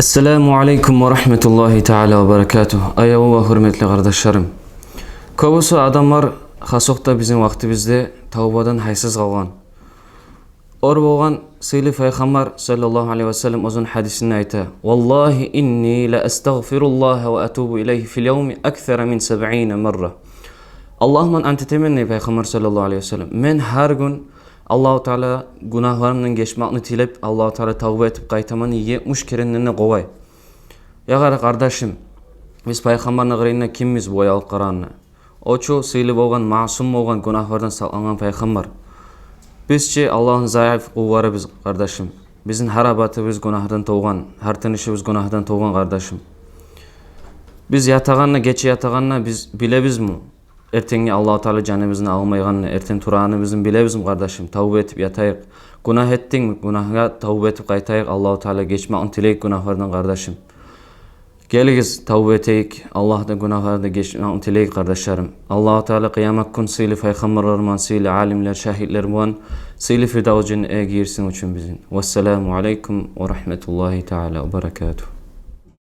Esselamu Aleyküm ve Rahmetullahi Teala ve Berekatuhu. Ayağı ve hürmetli kardeşlerim. Köbüsü adamlar hasokta bizim vaktimizde tavbadan haysız kalgan. Or boğan Seyli Peygamber sallallahu aleyhi ve sellem uzun hadisini ayta. Wallahi inni la estağfirullah ve atubu ileyhi fil yevmi akthara min 70 merre. Allah'ımın ante temenni Peygamber sallallahu aleyhi ve sellem. Men her gün Allah-u Teala günahlarımdan geçmekini tilep Allah-u Teala tavba etip qaytamanı 70 kerenlerine kovay. Ya kardeşim, biz Peygamber'in gıreyine kimmiz bu ayalıp qaranına? Oçu sıylı boğan, masum boğan günahlardan sağlanan Peygamber. Bizce Allah'ın zayıf kuvvarı biz kardeşim. Bizim harabatı biz günahdan toğan, her tanışı biz günahdan toğan kardeşim. Biz yatağanla, geçe yatağanla biz bilebiz mi? Ertenge Allah-u Teala canımızını almayğanını, erten turağını bizim bilebiz mi kardeşim? Tavba etip yatayık. Günah ettin mi? Günahga tavba etip qaytayık. Allah-u Teala geçmeğini tileyik günahlardan kardeşim. Geligiz tavba eteyik. Allah'tan günahlardan geçmeğini tileyik kardeşlerim. Allah-u Teala kıyamet gün sıylı peygamberlerman, sıylı alimler, şahitlerman, sıylı firdavs cennetine girsin için bizim. Vesselamu aleyküm ve rahmetullahi teala ve berekatuhu.